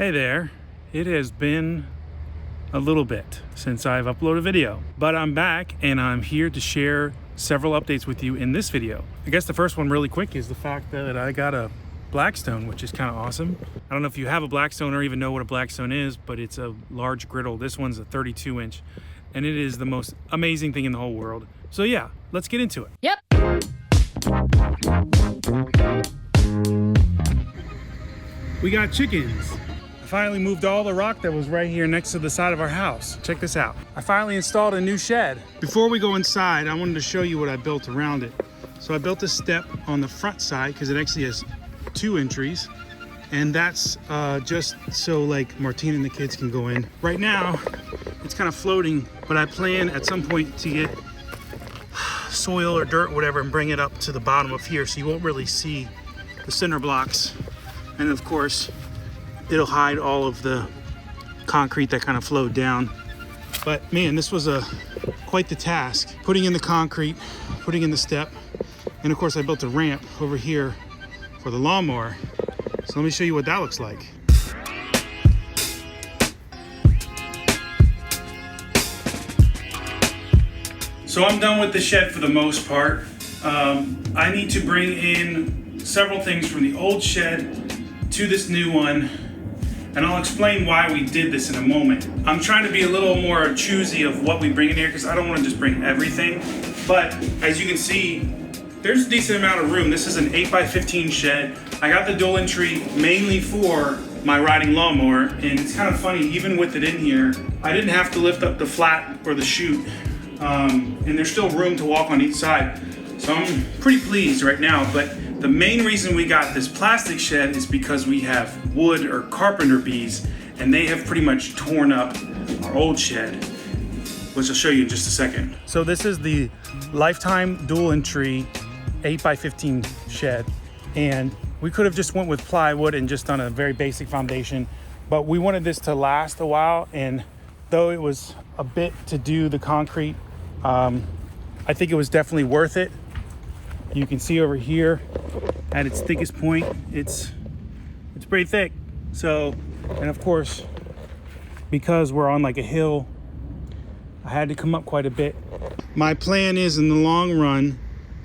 Hey there, it has been a little bit since I've uploaded a video, but I'm back and I'm here to share several updates with you in this video. I guess the first one really quick is the fact that I got a Blackstone, which is kind of awesome. I don't know if you have a Blackstone or even know what a Blackstone is, but it's a large griddle. This one's a 32 inch and it is the most amazing thing in the whole world. So yeah, let's get into it. Yep. We got chickens. I finally moved all the rock that was right here next to the side of our house. Check this out. I finally installed a new shed. Before we go inside, I wanted to show you what I built around it. So I built a step on the front side because it actually has 2 entries. And that's just so like Martina and the kids can go in. Right now, it's kind of floating, but I plan at some point to get soil or dirt or whatever and bring it up to the bottom of here so you won't really see the cinder blocks. And of course, it'll hide all of the concrete that kind of flowed down. But man, this was quite the task. Putting in the concrete, putting in the step, and of course I built a ramp over here for the lawnmower. So let me show you what that looks like. So I'm done with the shed for the most part. I need to bring in several things from the old shed to this new one. And I'll explain why we did this in a moment. I'm trying to be a little more choosy of what we bring in here because I don't want to just bring everything. But as you can see, there's a decent amount of room. This is an 8x15 shed. I got the dual entry mainly for my riding lawnmower. And it's kind of funny, even with it in here, I didn't have to lift up the flat or the chute. And there's still room to walk on each side. So I'm pretty pleased right now. But the main reason we got this plastic shed is because we have wood or carpenter bees, and they have pretty much torn up our old shed, which I'll show you in just a second. So this is the lifetime dual entry 8x15 shed, and we could have just went with plywood and just done a very basic foundation, but we wanted this to last a while, and though it was a bit to do the concrete, I think it was definitely worth it. You can see over here at its thickest point, it's pretty thick. So, and of course, because we're on like a hill, I had to come up quite a bit. My plan is in the long run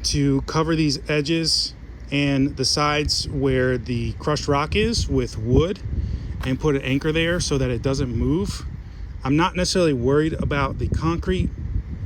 to cover these edges and the sides where the crushed rock is with wood and put an anchor there so that it doesn't move. I'm not necessarily worried about the concrete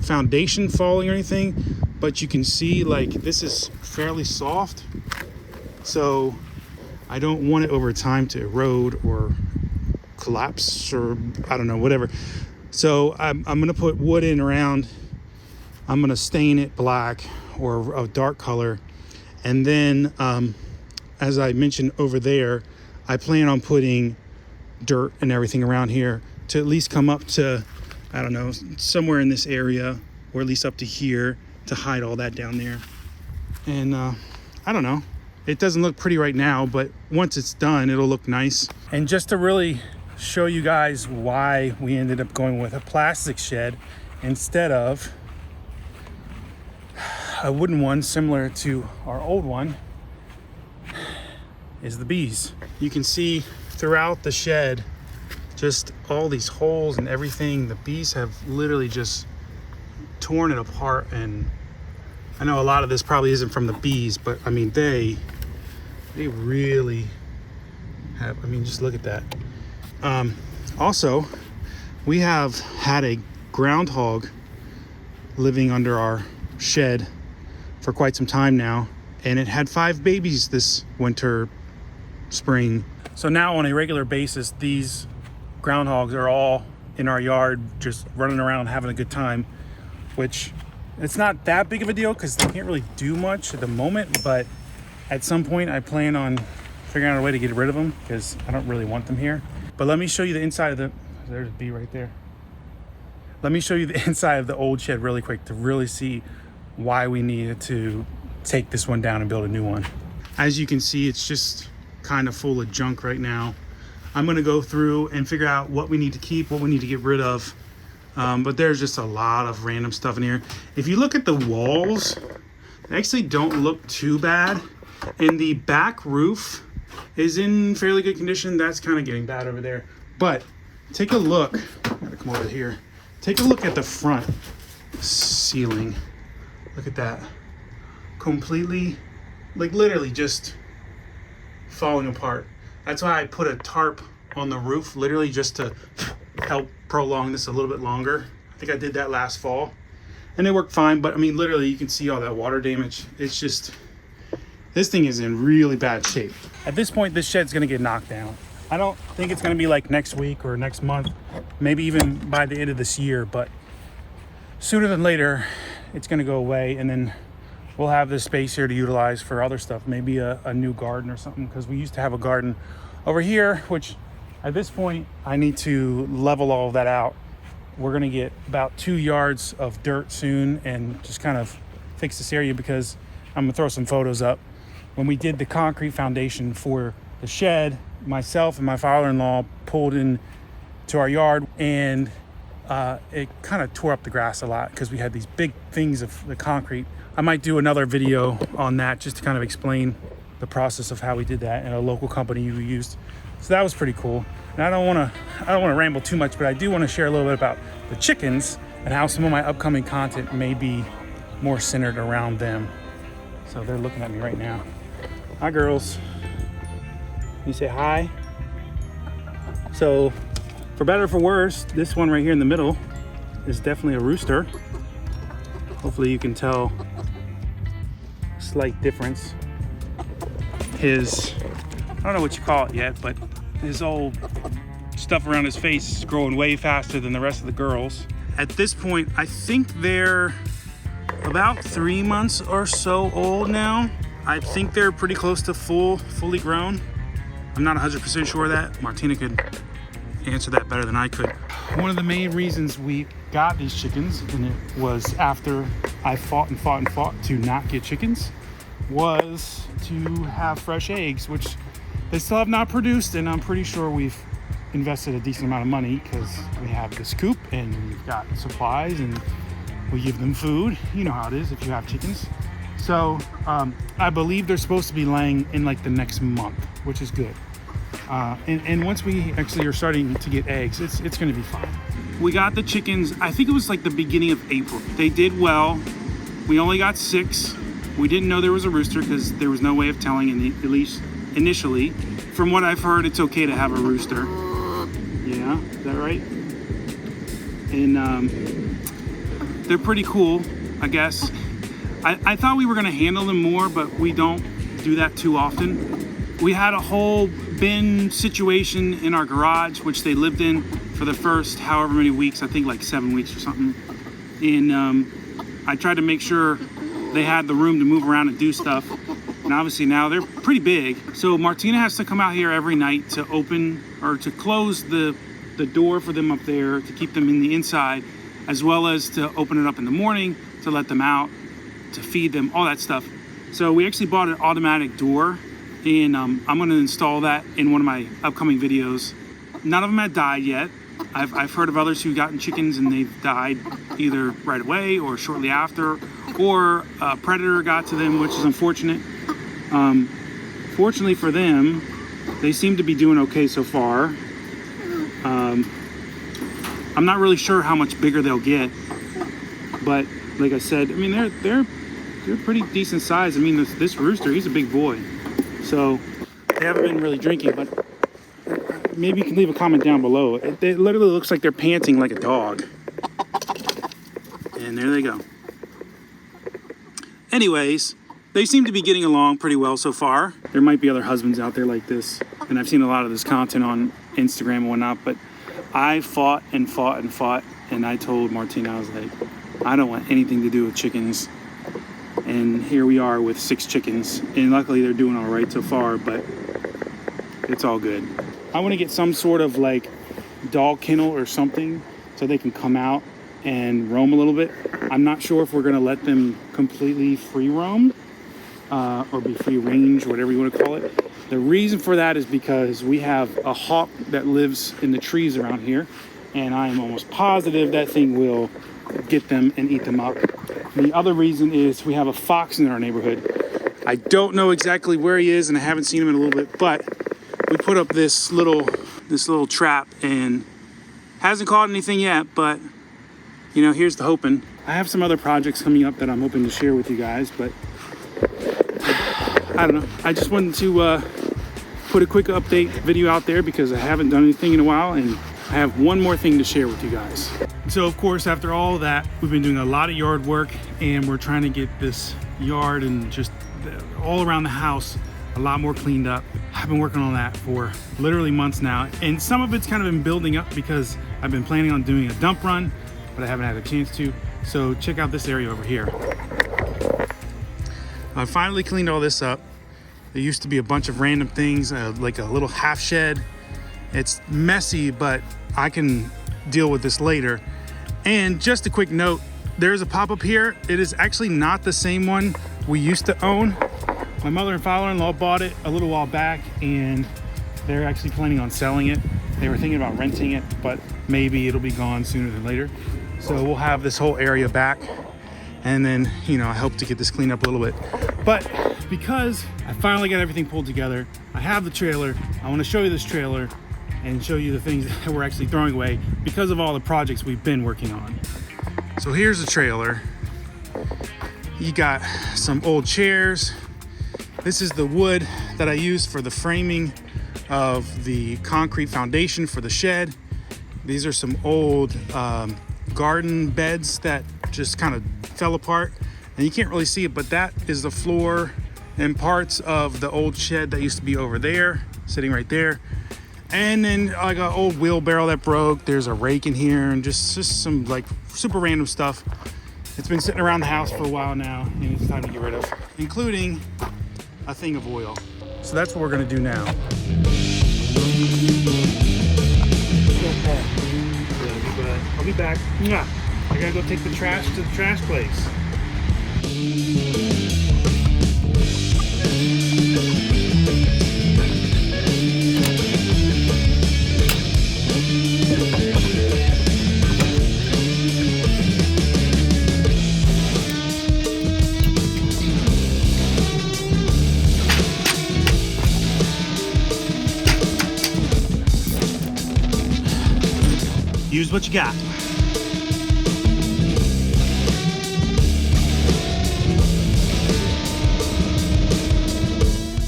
foundation falling or anything, but you can see like this is fairly soft, so I don't want it over time to erode or collapse or I don't know, whatever. So I'm gonna put wood in around. I'm gonna stain it black or a dark color, and then as I mentioned over there, I plan on putting dirt and everything around here to at least come up to, I don't know, somewhere in this area, or at least up to here, to hide all that down there. And I don't know, it doesn't look pretty right now, but once it's done, it'll look nice. And just to really show you guys why we ended up going with a plastic shed instead of a wooden one similar to our old one, is the bees. You can see throughout the shed just all these holes and everything. The bees have literally just torn it apart, and I know a lot of this probably isn't from the bees, but I mean they really have, I mean just look at that. Also, we have had a groundhog living under our shed for quite some time now, and it had 5 babies this winter, spring. So now on a regular basis, these groundhogs are all in our yard just running around having a good time, which it's not that big of a deal because they can't really do much at the moment, but at some point I plan on figuring out a way to get rid of them because I don't really want them here. But let me show you the inside of the, there's a bee right there. Let me show you the inside of the old shed really quick to really see why we needed to take this one down and build a new one. As you can see, it's just kind of full of junk right now. I'm gonna go through and figure out what we need to keep, what we need to get rid of. But there's just a lot of random stuff in here. If you look at the walls, they actually don't look too bad. And the back roof is in fairly good condition. That's kind of getting bad over there. But take a look. I gotta come over here. Take a look at the front ceiling. Look at that. Completely, like literally just falling apart. That's why I put a tarp on the roof, literally just to help prolong this a little bit longer. I think I did that last fall and it worked fine, but I mean, literally you can see all that water damage. It's just, this thing is in really bad shape. At this point, this shed's gonna get knocked down. I don't think it's gonna be like next week or next month, maybe even by the end of this year, but sooner than later, it's gonna go away, and then we'll have this space here to utilize for other stuff, maybe a new garden or something, because we used to have a garden over here, which at this point, I need to level all of that out. We're gonna get about 2 yards of dirt soon and just kind of fix this area, because I'm gonna throw some photos up. When we did the concrete foundation for the shed, myself and my father-in-law pulled in to our yard, and it kind of tore up the grass a lot because we had these big things of the concrete. I might do another video on that just to kind of explain the process of how we did that, and a local company we used. So that was pretty cool. And I don't want to ramble too much, but I do want to share a little bit about the chickens and how some of my upcoming content may be more centered around them. So they're looking at me right now. Hi, girls. You say hi. So, for better or for worse, this one right here in the middle is definitely a rooster. Hopefully you can tell a slight difference. His, I don't know what you call it yet, but his old stuff around his face is growing way faster than the rest of the girls. At this point, I think they're about 3 months or so old now. I think they're pretty close to fully grown. I'm not 100% sure of that. Martina could answer that better than I could. One of the main reasons we got these chickens, and it was after I fought to not get chickens, was to have fresh eggs, which they still have not produced, and I'm pretty sure we've invested a decent amount of money because we have this coop and we've got supplies and we give them food. You know how it is if you have chickens. So I believe they're supposed to be laying in like the next month, which is good. And once we actually are starting to get eggs, it's going to be fine. We got the chickens, I think it was like the beginning of April. They did well. We only got 6. We didn't know there was a rooster because there was no way of telling, at least initially. From what I've heard, it's okay to have a rooster. Yeah, is that right? And they're pretty cool, I guess. I thought we were going to handle them more, but we don't do that too often. We had a whole bin situation in our garage, which they lived in for the first however many weeks, I think like 7 weeks or something. And I tried to make sure they had the room to move around and do stuff. And obviously now they're pretty big. So Martina has to come out here every night to open or to close the door for them up there to keep them in the inside, as well as to open it up in the morning to let them out, to feed them, all that stuff. So we actually bought an automatic door, and I'm gonna install that in one of my upcoming videos. None of them had died yet. I've heard of others who've gotten chickens and they've died either right away or shortly after, or a predator got to them, which is unfortunate. Fortunately for them, they seem to be doing okay so far. I'm not really sure how much bigger they'll get, but like I said, I mean, they're pretty decent size. I mean, this rooster, he's a big boy. So they haven't been really drinking, but maybe you can leave a comment down below. It literally looks like they're panting like a dog. And there they go. Anyways, they seem to be getting along pretty well so far. There might be other husbands out there like this, and I've seen a lot of this content on Instagram and whatnot, but I fought, and I told Martina, I was like, I don't want anything to do with chickens. And here we are with 6 chickens, and luckily they're doing all right so far, but it's all good. I want to get some sort of like dog kennel or something so they can come out and roam a little bit. I'm not sure if we're going to let them completely free roam or be free range, whatever you want to call it. The reason for that is because we have a hawk that lives in the trees around here, and I am almost positive that thing will get them and eat them up. The other reason is we have a fox in our neighborhood, I don't know exactly where he is, and I haven't seen him in a little bit, but we put up this little trap, and hasn't caught anything yet, but you know, here's the hoping. I have some other projects coming up that I'm hoping to share with you guys, but I don't know. I just wanted to put a quick update video out there because I haven't done anything in a while, and I have one more thing to share with you guys. So of course, after all of that, we've been doing a lot of yard work, and we're trying to get this yard and just all around the house a lot more cleaned up. I've been working on that for literally months now, and some of it's kind of been building up because I've been planning on doing a dump run, but I haven't had a chance to. So check out this area over here. I finally cleaned all this up. There used to be a bunch of random things, like a little half shed. It's messy, but I can deal with this later. And just a quick note, there's a pop-up here. It is actually not the same one we used to own. My mother and father-in-law bought it a little while back, and they're actually planning on selling it. They were thinking about renting it, but maybe it'll be gone sooner than later. So we'll have this whole area back, and then, you know, I hope to get this cleaned up a little bit. But because I finally got everything pulled together, I have the trailer. I want to show you this trailer and show you the things that we're actually throwing away because of all the projects we've been working on. So here's the trailer. You got some old chairs. This is the wood that I used for the framing of the concrete foundation for the shed. These are some old garden beds that just kind of fell apart, and you can't really see it, but that is the floor and parts of the old shed that used to be over there, sitting right there. And then like an old wheelbarrow that broke. There's a rake in here, and just some like super random stuff. It's been sitting around the house for a while now, and it's time to get rid of, including a thing of oil. So that's what we're gonna do now. I'll be back. I gotta go take the trash to the trash place. Use what you got.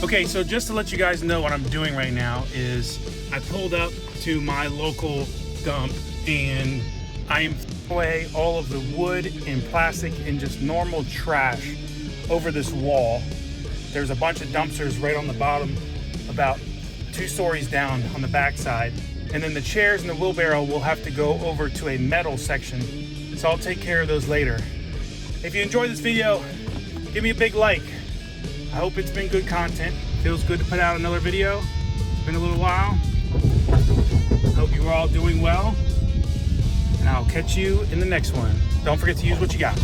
Okay, so just to let you guys know what I'm doing right now is I pulled up to my local dump, and I am throwing away all of the wood and plastic and just normal trash over this wall. There's a bunch of dumpsters right on the bottom, about 2 stories down on the back side. And then the chairs and the wheelbarrow will have to go over to a metal section. So I'll take care of those later. If you enjoyed this video, give me a big like. I hope it's been good content. Feels good to put out another video. It's been a little while. I hope you are all doing well. And I'll catch you in the next one. Don't forget to use what you got.